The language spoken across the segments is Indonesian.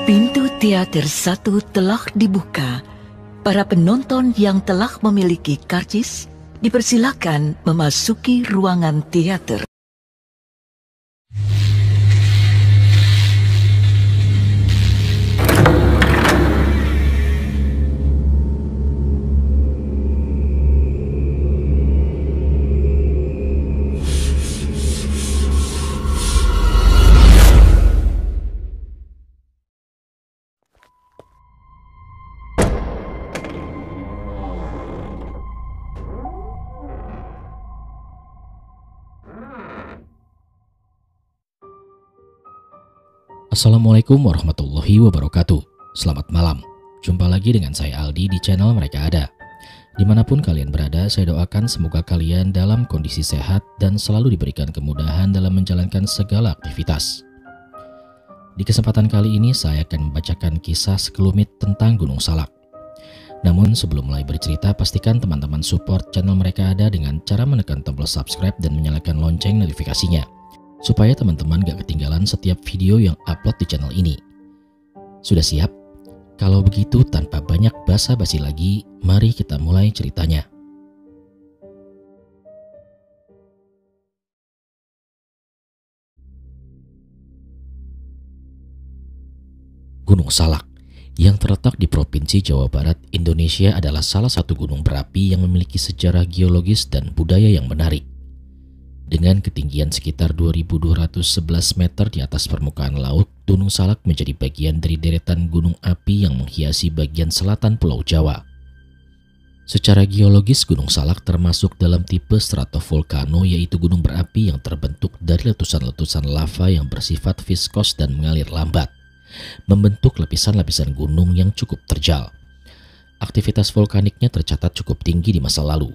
Pintu teater 1 telah dibuka. Para penonton yang telah memiliki karcis dipersilakan memasuki ruangan teater. Assalamualaikum warahmatullahi wabarakatuh. Selamat malam. Jumpa lagi dengan saya Aldi di channel Mereka Ada. Dimanapun kalian berada, saya doakan semoga kalian dalam kondisi sehat dan selalu diberikan kemudahan dalam menjalankan segala aktivitas. Di kesempatan kali ini saya akan membacakan kisah sekelumit tentang Gunung Salak. Namun sebelum mulai bercerita, pastikan teman-teman support channel Mereka Ada dengan cara menekan tombol subscribe dan menyalakan lonceng notifikasinya, supaya teman-teman gak ketinggalan setiap video yang upload di channel ini. Sudah siap? Kalau begitu tanpa banyak basa-basi lagi, mari kita mulai ceritanya. Gunung Salak yang terletak di Provinsi Jawa Barat, Indonesia adalah salah satu gunung berapi yang memiliki sejarah geologis dan budaya yang menarik. Dengan ketinggian sekitar 2.211 meter di atas permukaan laut, Gunung Salak menjadi bagian dari deretan gunung api yang menghiasi bagian selatan Pulau Jawa. Secara geologis, Gunung Salak termasuk dalam tipe stratovolcano, yaitu gunung berapi yang terbentuk dari letusan-letusan lava yang bersifat viskos dan mengalir lambat, membentuk lapisan-lapisan gunung yang cukup terjal. Aktivitas vulkaniknya tercatat cukup tinggi di masa lalu.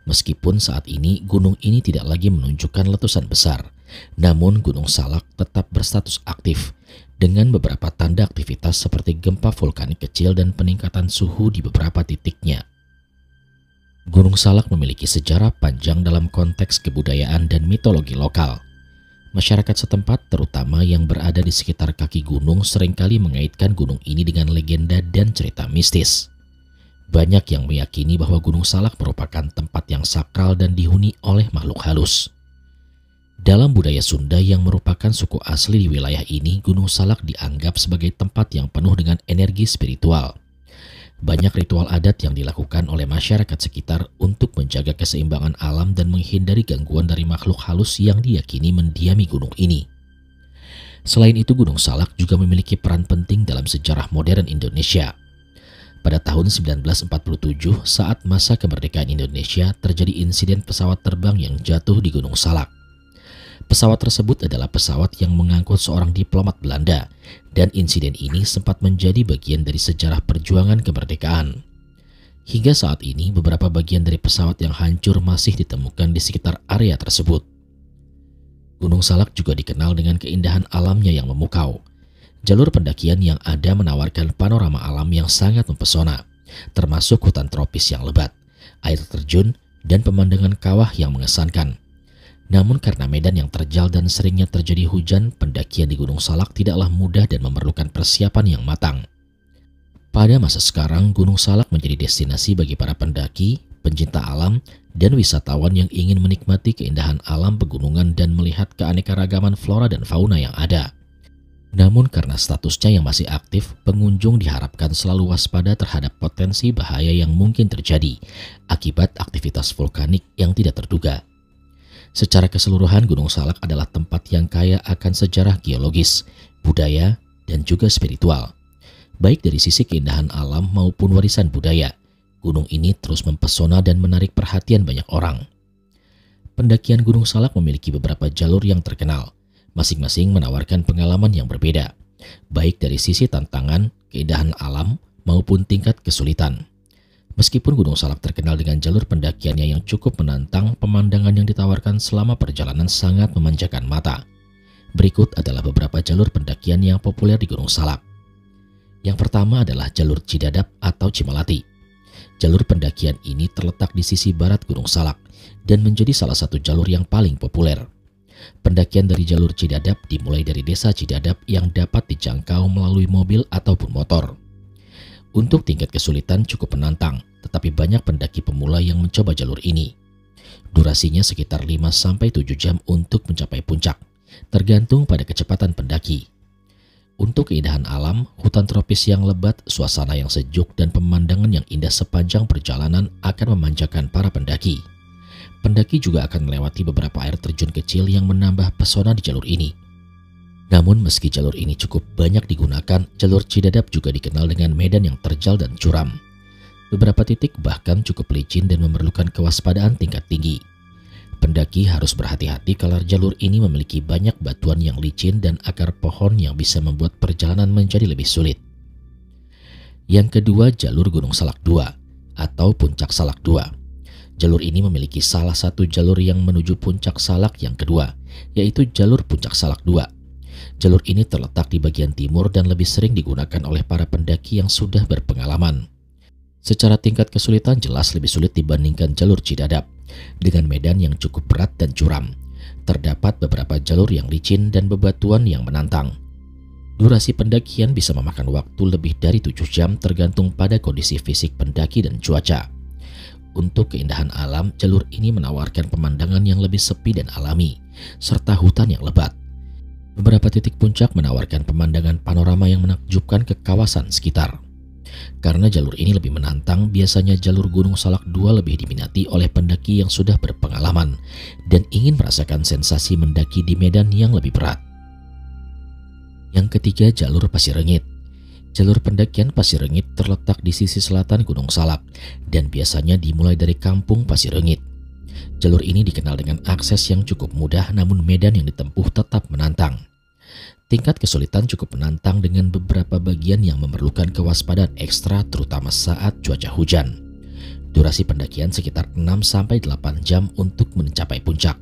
Meskipun saat ini gunung ini tidak lagi menunjukkan letusan besar, namun Gunung Salak tetap berstatus aktif dengan beberapa tanda aktivitas seperti gempa vulkanik kecil dan peningkatan suhu di beberapa titiknya. Gunung Salak memiliki sejarah panjang dalam konteks kebudayaan dan mitologi lokal. Masyarakat setempat, terutama yang berada di sekitar kaki gunung, seringkali mengaitkan gunung ini dengan legenda dan cerita mistis. Banyak yang meyakini bahwa Gunung Salak merupakan tempat yang sakral dan dihuni oleh makhluk halus. Dalam budaya Sunda yang merupakan suku asli di wilayah ini, Gunung Salak dianggap sebagai tempat yang penuh dengan energi spiritual. Banyak ritual adat yang dilakukan oleh masyarakat sekitar untuk menjaga keseimbangan alam dan menghindari gangguan dari makhluk halus yang diyakini mendiami gunung ini. Selain itu, Gunung Salak juga memiliki peran penting dalam sejarah modern Indonesia. Pada tahun 1947, saat masa kemerdekaan Indonesia, terjadi insiden pesawat terbang yang jatuh di Gunung Salak. Pesawat tersebut adalah pesawat yang mengangkut seorang diplomat Belanda, dan insiden ini sempat menjadi bagian dari sejarah perjuangan kemerdekaan. Hingga saat ini, beberapa bagian dari pesawat yang hancur masih ditemukan di sekitar area tersebut. Gunung Salak juga dikenal dengan keindahan alamnya yang memukau. Jalur pendakian yang ada menawarkan panorama alam yang sangat mempesona, termasuk hutan tropis yang lebat, air terjun, dan pemandangan kawah yang mengesankan. Namun karena medan yang terjal dan seringnya terjadi hujan, pendakian di Gunung Salak tidaklah mudah dan memerlukan persiapan yang matang. Pada masa sekarang, Gunung Salak menjadi destinasi bagi para pendaki, pencinta alam, dan wisatawan yang ingin menikmati keindahan alam pegunungan dan melihat keanekaragaman flora dan fauna yang ada. Namun karena statusnya yang masih aktif, pengunjung diharapkan selalu waspada terhadap potensi bahaya yang mungkin terjadi akibat aktivitas vulkanik yang tidak terduga. Secara keseluruhan, Gunung Salak adalah tempat yang kaya akan sejarah geologis, budaya, dan juga spiritual. Baik dari sisi keindahan alam maupun warisan budaya, gunung ini terus mempesona dan menarik perhatian banyak orang. Pendakian Gunung Salak memiliki beberapa jalur yang terkenal. Masing-masing menawarkan pengalaman yang berbeda, baik dari sisi tantangan, keindahan alam, maupun tingkat kesulitan. Meskipun Gunung Salak terkenal dengan jalur pendakiannya yang cukup menantang, pemandangan yang ditawarkan selama perjalanan sangat memanjakan mata. Berikut adalah beberapa jalur pendakian yang populer di Gunung Salak. Yang pertama adalah jalur Cidadap atau Cimalati. Jalur pendakian ini terletak di sisi barat Gunung Salak dan menjadi salah satu jalur yang paling populer. Pendakian dari jalur Cidadap dimulai dari desa Cidadap yang dapat dijangkau melalui mobil ataupun motor. Untuk tingkat kesulitan cukup menantang, tetapi banyak pendaki pemula yang mencoba jalur ini. Durasinya sekitar 5-7 jam untuk mencapai puncak, tergantung pada kecepatan pendaki. Untuk keindahan alam, hutan tropis yang lebat, suasana yang sejuk, dan pemandangan yang indah sepanjang perjalanan akan memanjakan para pendaki. Pendaki juga akan melewati beberapa air terjun kecil yang menambah pesona di jalur ini. Namun meski jalur ini cukup banyak digunakan, jalur Cidadap juga dikenal dengan medan yang terjal dan curam. Beberapa titik bahkan cukup licin dan memerlukan kewaspadaan tingkat tinggi. Pendaki harus berhati-hati karena jalur ini memiliki banyak batuan yang licin dan akar pohon yang bisa membuat perjalanan menjadi lebih sulit. Yang kedua, jalur Gunung Salak II atau Puncak Salak II. Jalur ini memiliki salah satu jalur yang menuju Puncak Salak yang kedua, yaitu jalur Puncak Salak II. Jalur ini terletak di bagian timur dan lebih sering digunakan oleh para pendaki yang sudah berpengalaman. Secara tingkat kesulitan jelas lebih sulit dibandingkan jalur Cidadap, dengan medan yang cukup berat dan curam. Terdapat beberapa jalur yang licin dan bebatuan yang menantang. Durasi pendakian bisa memakan waktu lebih dari 7 jam tergantung pada kondisi fisik pendaki dan cuaca. Untuk keindahan alam, jalur ini menawarkan pemandangan yang lebih sepi dan alami, serta hutan yang lebat. Beberapa titik puncak menawarkan pemandangan panorama yang menakjubkan ke kawasan sekitar. Karena jalur ini lebih menantang, biasanya jalur Gunung Salak II lebih diminati oleh pendaki yang sudah berpengalaman dan ingin merasakan sensasi mendaki di medan yang lebih berat. Yang ketiga, jalur Pasir Rengit. Jalur pendakian Pasir Rengit terletak di sisi selatan Gunung Salak dan biasanya dimulai dari Kampung Pasir Rengit. Jalur ini dikenal dengan akses yang cukup mudah, namun medan yang ditempuh tetap menantang. Tingkat kesulitan cukup menantang dengan beberapa bagian yang memerlukan kewaspadaan ekstra terutama saat cuaca hujan. Durasi pendakian sekitar 6-8 jam untuk mencapai puncak.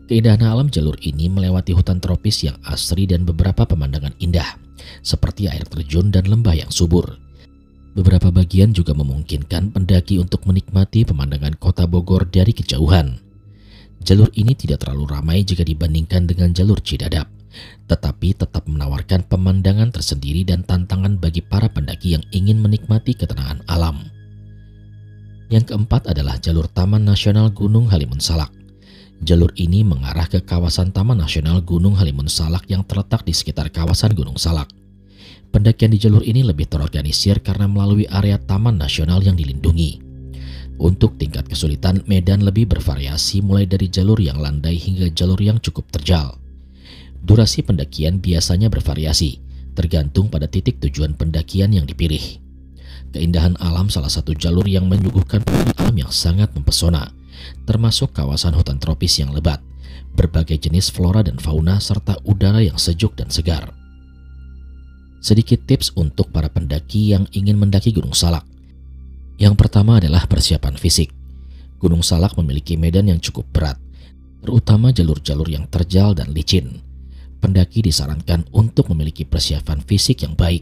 Keindahan alam jalur ini melewati hutan tropis yang asri dan beberapa pemandangan indah, seperti air terjun dan lembah yang subur. Beberapa bagian juga memungkinkan pendaki untuk menikmati pemandangan kota Bogor dari kejauhan. Jalur ini tidak terlalu ramai jika dibandingkan dengan jalur Cidadap, tetapi tetap menawarkan pemandangan tersendiri dan tantangan bagi para pendaki yang ingin menikmati ketenangan alam. Yang keempat adalah jalur Taman Nasional Gunung Halimun Salak. Jalur ini mengarah ke kawasan Taman Nasional Gunung Halimun Salak yang terletak di sekitar kawasan Gunung Salak. Pendakian di jalur ini lebih terorganisir karena melalui area taman nasional yang dilindungi. Untuk tingkat kesulitan, medan lebih bervariasi mulai dari jalur yang landai hingga jalur yang cukup terjal. Durasi pendakian biasanya bervariasi, tergantung pada titik tujuan pendakian yang dipilih. Keindahan alam salah satu jalur yang menyuguhkan pemandangan alam yang sangat mempesona, termasuk kawasan hutan tropis yang lebat, berbagai jenis flora dan fauna, serta udara yang sejuk dan segar. Sedikit tips untuk para pendaki yang ingin mendaki Gunung Salak. Yang pertama adalah persiapan fisik. Gunung Salak memiliki medan yang cukup berat, terutama jalur-jalur yang terjal dan licin. Pendaki disarankan untuk memiliki persiapan fisik yang baik.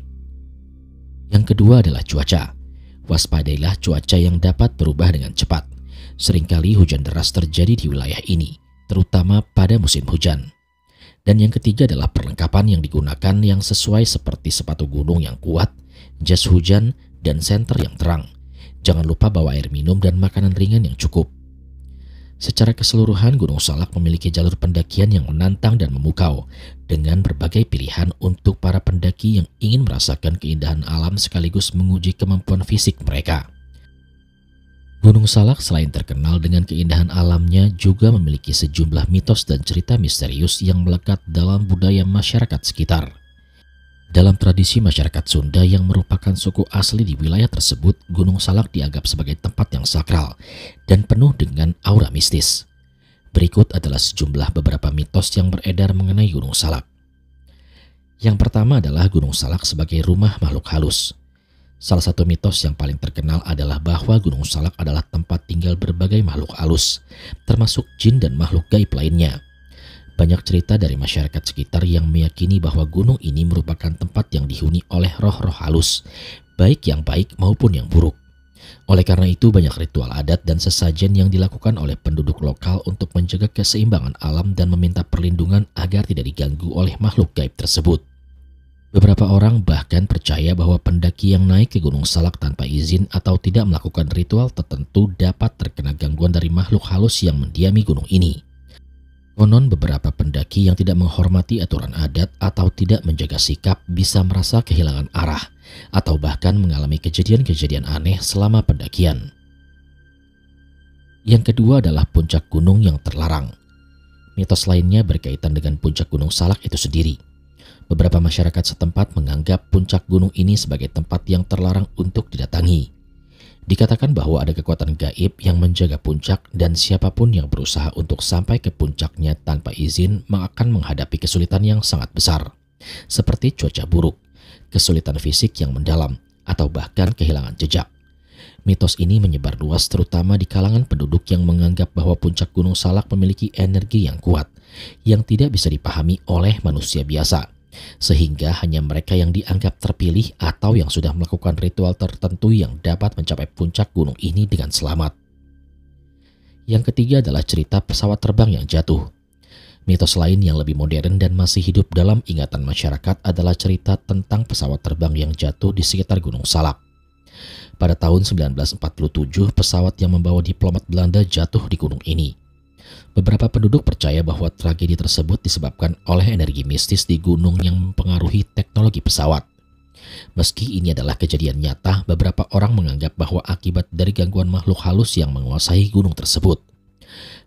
Yang kedua adalah cuaca. Waspadailah cuaca yang dapat berubah dengan cepat. Seringkali hujan deras terjadi di wilayah ini, terutama pada musim hujan. Dan yang ketiga adalah perlengkapan yang digunakan yang sesuai seperti sepatu gunung yang kuat, jas hujan, dan senter yang terang. Jangan lupa bawa air minum dan makanan ringan yang cukup. Secara keseluruhan, Gunung Salak memiliki jalur pendakian yang menantang dan memukau, dengan berbagai pilihan untuk para pendaki yang ingin merasakan keindahan alam sekaligus menguji kemampuan fisik mereka. Gunung Salak selain terkenal dengan keindahan alamnya juga memiliki sejumlah mitos dan cerita misterius yang melekat dalam budaya masyarakat sekitar. Dalam tradisi masyarakat Sunda yang merupakan suku asli di wilayah tersebut, Gunung Salak dianggap sebagai tempat yang sakral dan penuh dengan aura mistis. Berikut adalah sejumlah beberapa mitos yang beredar mengenai Gunung Salak. Yang pertama adalah Gunung Salak sebagai rumah makhluk halus. Salah satu mitos yang paling terkenal adalah bahwa Gunung Salak adalah tempat tinggal berbagai makhluk halus, termasuk jin dan makhluk gaib lainnya. Banyak cerita dari masyarakat sekitar yang meyakini bahwa gunung ini merupakan tempat yang dihuni oleh roh-roh halus, baik yang baik maupun yang buruk. Oleh karena itu, banyak ritual adat dan sesajen yang dilakukan oleh penduduk lokal untuk menjaga keseimbangan alam dan meminta perlindungan agar tidak diganggu oleh makhluk gaib tersebut. Beberapa orang bahkan percaya bahwa pendaki yang naik ke Gunung Salak tanpa izin atau tidak melakukan ritual tertentu dapat terkena gangguan dari makhluk halus yang mendiami gunung ini. Konon beberapa pendaki yang tidak menghormati aturan adat atau tidak menjaga sikap bisa merasa kehilangan arah atau bahkan mengalami kejadian-kejadian aneh selama pendakian. Yang kedua adalah puncak gunung yang terlarang. Mitos lainnya berkaitan dengan puncak Gunung Salak itu sendiri. Beberapa masyarakat setempat menganggap puncak gunung ini sebagai tempat yang terlarang untuk didatangi. Dikatakan bahwa ada kekuatan gaib yang menjaga puncak dan siapapun yang berusaha untuk sampai ke puncaknya tanpa izin akan menghadapi kesulitan yang sangat besar, seperti cuaca buruk, kesulitan fisik yang mendalam, atau bahkan kehilangan jejak. Mitos ini menyebar luas terutama di kalangan penduduk yang menganggap bahwa puncak Gunung Salak memiliki energi yang kuat, yang tidak bisa dipahami oleh manusia biasa. Sehingga hanya mereka yang dianggap terpilih atau yang sudah melakukan ritual tertentu yang dapat mencapai puncak gunung ini dengan selamat. Yang ketiga adalah cerita pesawat terbang yang jatuh. Mitos lain yang lebih modern dan masih hidup dalam ingatan masyarakat adalah cerita tentang pesawat terbang yang jatuh di sekitar Gunung Salak. Pada tahun 1947, pesawat yang membawa diplomat Belanda jatuh di gunung ini. Beberapa penduduk percaya bahwa tragedi tersebut disebabkan oleh energi mistis di gunung yang mempengaruhi teknologi pesawat. Meski ini adalah kejadian nyata, beberapa orang menganggap bahwa akibat dari gangguan makhluk halus yang menguasai gunung tersebut.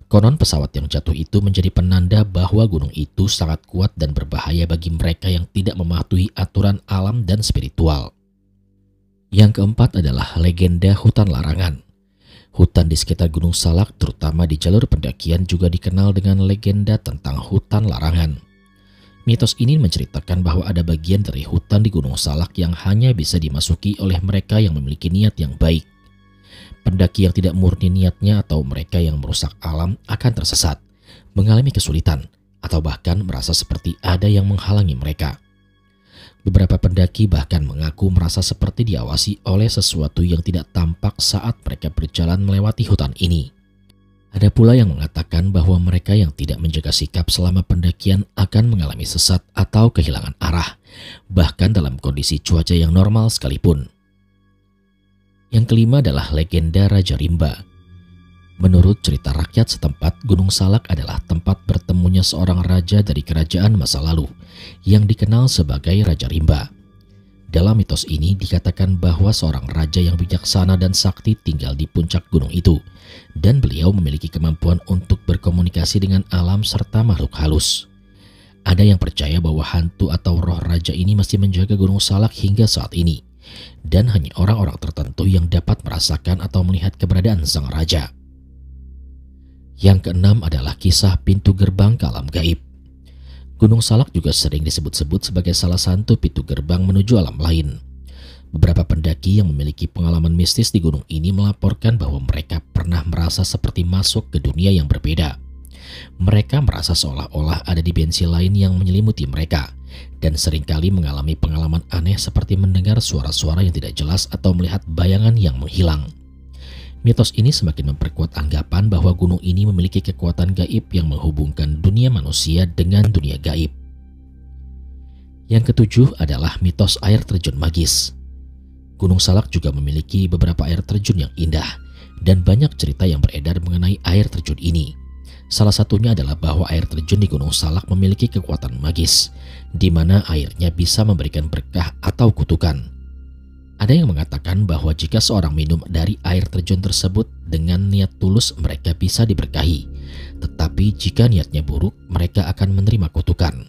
Konon pesawat yang jatuh itu menjadi penanda bahwa gunung itu sangat kuat dan berbahaya bagi mereka yang tidak mematuhi aturan alam dan spiritual. Yang keempat adalah legenda hutan larangan. Hutan di sekitar Gunung Salak, terutama di jalur pendakian, juga dikenal dengan legenda tentang hutan larangan. Mitos ini menceritakan bahwa ada bagian dari hutan di Gunung Salak yang hanya bisa dimasuki oleh mereka yang memiliki niat yang baik. Pendaki yang tidak murni niatnya atau mereka yang merusak alam akan tersesat, mengalami kesulitan, atau bahkan merasa seperti ada yang menghalangi mereka. Beberapa pendaki bahkan mengaku merasa seperti diawasi oleh sesuatu yang tidak tampak saat mereka berjalan melewati hutan ini. Ada pula yang mengatakan bahwa mereka yang tidak menjaga sikap selama pendakian akan mengalami sesat atau kehilangan arah, bahkan dalam kondisi cuaca yang normal sekalipun. Yang kelima adalah legenda Raja Rimba. Menurut cerita rakyat setempat, Gunung Salak adalah tempat bertemunya seorang raja dari kerajaan masa lalu yang dikenal sebagai Raja Rimba. Dalam mitos ini dikatakan bahwa seorang raja yang bijaksana dan sakti tinggal di puncak gunung itu, dan beliau memiliki kemampuan untuk berkomunikasi dengan alam serta makhluk halus. Ada yang percaya bahwa hantu atau roh raja ini masih menjaga Gunung Salak hingga saat ini, dan hanya orang-orang tertentu yang dapat merasakan atau melihat keberadaan sang raja. Yang keenam adalah kisah pintu gerbang ke alam gaib. Gunung Salak juga sering disebut-sebut sebagai salah satu pintu gerbang menuju alam lain. Beberapa pendaki yang memiliki pengalaman mistis di gunung ini melaporkan bahwa mereka pernah merasa seperti masuk ke dunia yang berbeda. Mereka merasa seolah-olah ada dimensi lain yang menyelimuti mereka, dan seringkali mengalami pengalaman aneh seperti mendengar suara-suara yang tidak jelas atau melihat bayangan yang menghilang. Mitos ini semakin memperkuat anggapan bahwa gunung ini memiliki kekuatan gaib yang menghubungkan dunia manusia dengan dunia gaib. Yang ketujuh adalah mitos air terjun magis. Gunung Salak juga memiliki beberapa air terjun yang indah, dan banyak cerita yang beredar mengenai air terjun ini. Salah satunya adalah bahwa air terjun di Gunung Salak memiliki kekuatan magis, di mana airnya bisa memberikan berkah atau kutukan. Ada yang mengatakan bahwa jika seorang minum dari air terjun tersebut dengan niat tulus, mereka bisa diberkahi. Tetapi jika niatnya buruk, mereka akan menerima kutukan.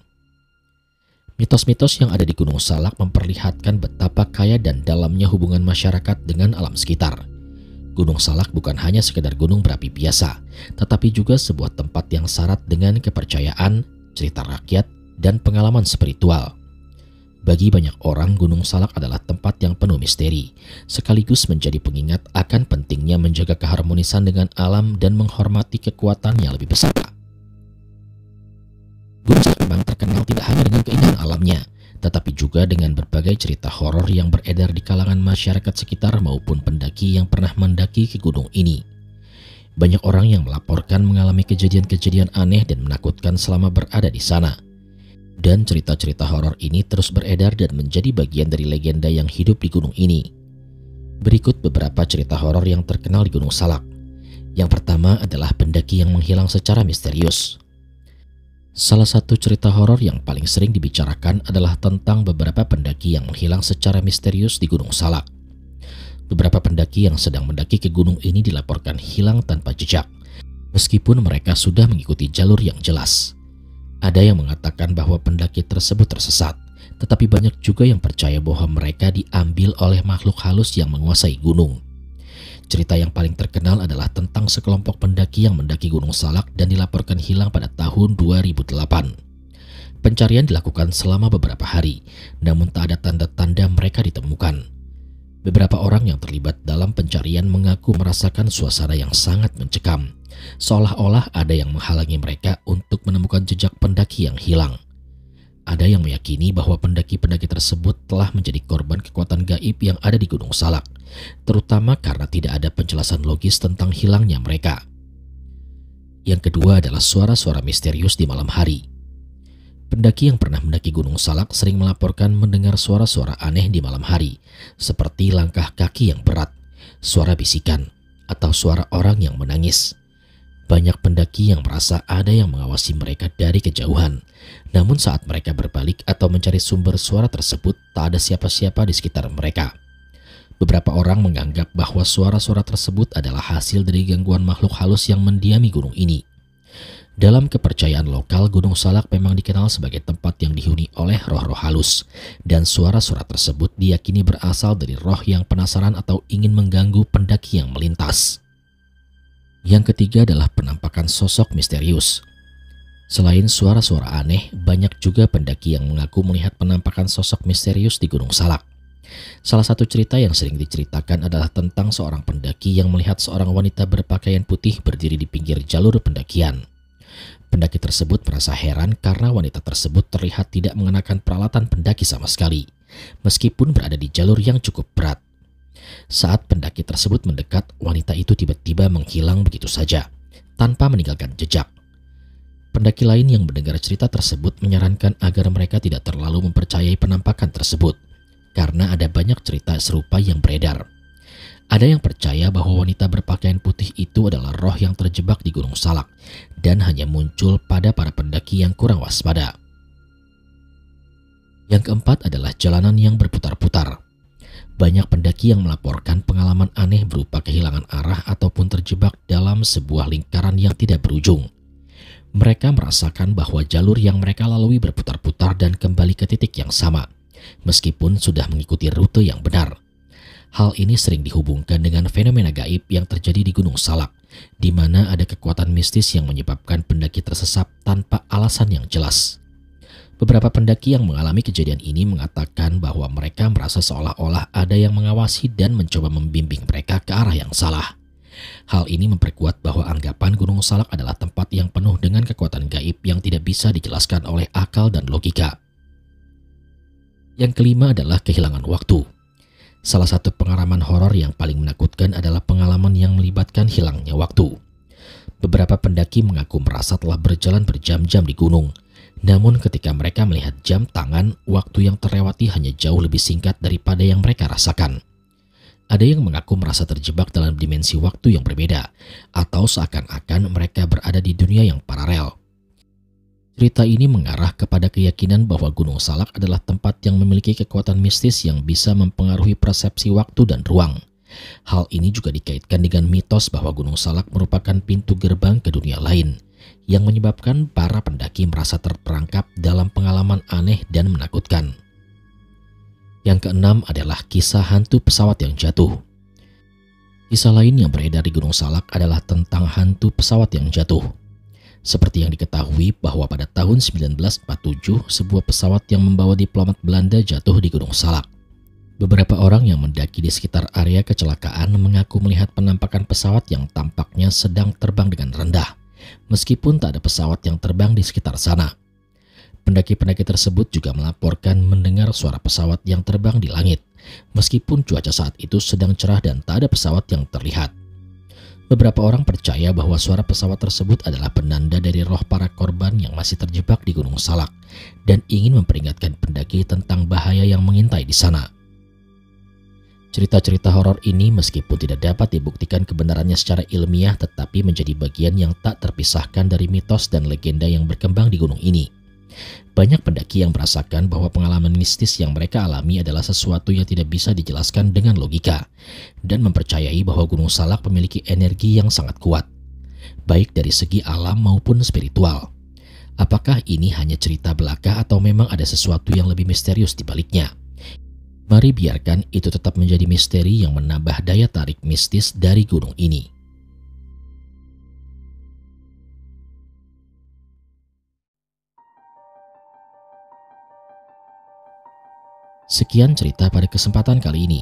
Mitos-mitos yang ada di Gunung Salak memperlihatkan betapa kaya dan dalamnya hubungan masyarakat dengan alam sekitar. Gunung Salak bukan hanya sekedar gunung berapi biasa, tetapi juga sebuah tempat yang syarat dengan kepercayaan, cerita rakyat, dan pengalaman spiritual. Bagi banyak orang, Gunung Salak adalah tempat yang penuh misteri, sekaligus menjadi pengingat akan pentingnya menjaga keharmonisan dengan alam dan menghormati kekuatan yang lebih besar. Gunung Salak memang terkenal tidak hanya dengan keindahan alamnya, tetapi juga dengan berbagai cerita horor yang beredar di kalangan masyarakat sekitar maupun pendaki yang pernah mendaki ke gunung ini. Banyak orang yang melaporkan mengalami kejadian-kejadian aneh dan menakutkan selama berada di sana. Dan cerita-cerita horor ini terus beredar dan menjadi bagian dari legenda yang hidup di gunung ini. Berikut beberapa cerita horor yang terkenal di Gunung Salak. Yang pertama adalah pendaki yang menghilang secara misterius. Salah satu cerita horor yang paling sering dibicarakan adalah tentang beberapa pendaki yang menghilang secara misterius di Gunung Salak. Beberapa pendaki yang sedang mendaki ke gunung ini dilaporkan hilang tanpa jejak, meskipun mereka sudah mengikuti jalur yang jelas. Ada yang mengatakan bahwa pendaki tersebut tersesat, tetapi banyak juga yang percaya bahwa mereka diambil oleh makhluk halus yang menguasai gunung. Cerita yang paling terkenal adalah tentang sekelompok pendaki yang mendaki Gunung Salak dan dilaporkan hilang pada tahun 2008. Pencarian dilakukan selama beberapa hari, namun tak ada tanda-tanda mereka ditemukan. Beberapa orang yang terlibat dalam pencarian mengaku merasakan suasana yang sangat mencekam, seolah-olah ada yang menghalangi mereka untuk menemukan jejak pendaki yang hilang. Ada yang meyakini bahwa pendaki-pendaki tersebut telah menjadi korban kekuatan gaib yang ada di Gunung Salak, terutama karena tidak ada penjelasan logis tentang hilangnya mereka. Yang kedua adalah suara-suara misterius di malam hari. Pendaki yang pernah mendaki Gunung Salak sering melaporkan mendengar suara-suara aneh di malam hari, seperti langkah kaki yang berat, suara bisikan, atau suara orang yang menangis. Banyak pendaki yang merasa ada yang mengawasi mereka dari kejauhan. Namun saat mereka berbalik atau mencari sumber suara tersebut, tak ada siapa-siapa di sekitar mereka. Beberapa orang menganggap bahwa suara-suara tersebut adalah hasil dari gangguan makhluk halus yang mendiami gunung ini. Dalam kepercayaan lokal, Gunung Salak memang dikenal sebagai tempat yang dihuni oleh roh-roh halus. Dan suara-suara tersebut diyakini berasal dari roh yang penasaran atau ingin mengganggu pendaki yang melintas. Yang ketiga adalah penampakan sosok misterius. Selain suara-suara aneh, banyak juga pendaki yang mengaku melihat penampakan sosok misterius di Gunung Salak. Salah satu cerita yang sering diceritakan adalah tentang seorang pendaki yang melihat seorang wanita berpakaian putih berdiri di pinggir jalur pendakian. Pendaki tersebut merasa heran karena wanita tersebut terlihat tidak mengenakan peralatan pendaki sama sekali, meskipun berada di jalur yang cukup berat. Saat pendaki tersebut mendekat, wanita itu tiba-tiba menghilang begitu saja, tanpa meninggalkan jejak. Pendaki lain yang mendengar cerita tersebut menyarankan agar mereka tidak terlalu mempercayai penampakan tersebut, karena ada banyak cerita serupa yang beredar. Ada yang percaya bahwa wanita berpakaian putih itu adalah roh yang terjebak di Gunung Salak, dan hanya muncul pada para pendaki yang kurang waspada. Yang keempat adalah jalanan yang berputar-putar. Banyak pendaki yang melaporkan pengalaman aneh berupa kehilangan arah ataupun terjebak dalam sebuah lingkaran yang tidak berujung. Mereka merasakan bahwa jalur yang mereka lalui berputar-putar dan kembali ke titik yang sama, meskipun sudah mengikuti rute yang benar. Hal ini sering dihubungkan dengan fenomena gaib yang terjadi di Gunung Salak, di mana ada kekuatan mistis yang menyebabkan pendaki tersesat tanpa alasan yang jelas. Beberapa pendaki yang mengalami kejadian ini mengatakan bahwa mereka merasa seolah-olah ada yang mengawasi dan mencoba membimbing mereka ke arah yang salah. Hal ini memperkuat bahwa anggapan Gunung Salak adalah tempat yang penuh dengan kekuatan gaib yang tidak bisa dijelaskan oleh akal dan logika. Yang kelima adalah kehilangan waktu. Salah satu pengalaman horor yang paling menakutkan adalah pengalaman yang melibatkan hilangnya waktu. Beberapa pendaki mengaku merasa telah berjalan berjam-jam di gunung. Namun ketika mereka melihat jam tangan, waktu yang terlewati hanya jauh lebih singkat daripada yang mereka rasakan. Ada yang mengaku merasa terjebak dalam dimensi waktu yang berbeda, atau seakan-akan mereka berada di dunia yang paralel. Cerita ini mengarah kepada keyakinan bahwa Gunung Salak adalah tempat yang memiliki kekuatan mistis yang bisa mempengaruhi persepsi waktu dan ruang. Hal ini juga dikaitkan dengan mitos bahwa Gunung Salak merupakan pintu gerbang ke dunia lain, yang menyebabkan para pendaki merasa terperangkap dalam pengalaman aneh dan menakutkan. Yang keenam adalah kisah hantu pesawat yang jatuh. Kisah lain yang beredar di Gunung Salak adalah tentang hantu pesawat yang jatuh. Seperti yang diketahui bahwa pada tahun 1947, sebuah pesawat yang membawa diplomat Belanda jatuh di Gunung Salak. Beberapa orang yang mendaki di sekitar area kecelakaan mengaku melihat penampakan pesawat yang tampaknya sedang terbang dengan rendah, meskipun tak ada pesawat yang terbang di sekitar sana. Pendaki-pendaki tersebut juga melaporkan mendengar suara pesawat yang terbang di langit, meskipun cuaca saat itu sedang cerah dan tak ada pesawat yang terlihat. Beberapa orang percaya bahwa suara pesawat tersebut adalah penanda dari roh para korban yang masih terjebak di Gunung Salak dan ingin memperingatkan pendaki tentang bahaya yang mengintai di sana. Cerita-cerita horor ini meskipun tidak dapat dibuktikan kebenarannya secara ilmiah, tetapi menjadi bagian yang tak terpisahkan dari mitos dan legenda yang berkembang di gunung ini. Banyak pendaki yang merasakan bahwa pengalaman mistis yang mereka alami adalah sesuatu yang tidak bisa dijelaskan dengan logika, dan mempercayai bahwa Gunung Salak memiliki energi yang sangat kuat, baik dari segi alam maupun spiritual. Apakah ini hanya cerita belaka atau memang ada sesuatu yang lebih misterius di baliknya? Mari biarkan itu tetap menjadi misteri yang menambah daya tarik mistis dari gunung ini. Sekian cerita pada kesempatan kali ini.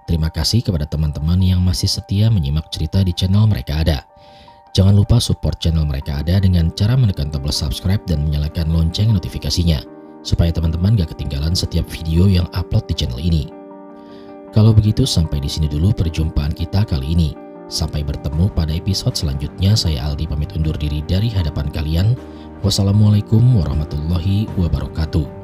Terima kasih kepada teman-teman yang masih setia menyimak cerita di channel Mereka Ada. Jangan lupa support channel Mereka Ada dengan cara menekan tombol subscribe dan menyalakan lonceng notifikasinya, supaya teman-teman gak ketinggalan setiap video yang upload di channel ini. Kalau begitu, sampai di sini dulu perjumpaan kita kali ini. Sampai bertemu pada episode selanjutnya. Saya Aldi pamit undur diri dari hadapan kalian. Wassalamualaikum warahmatullahi wabarakatuh.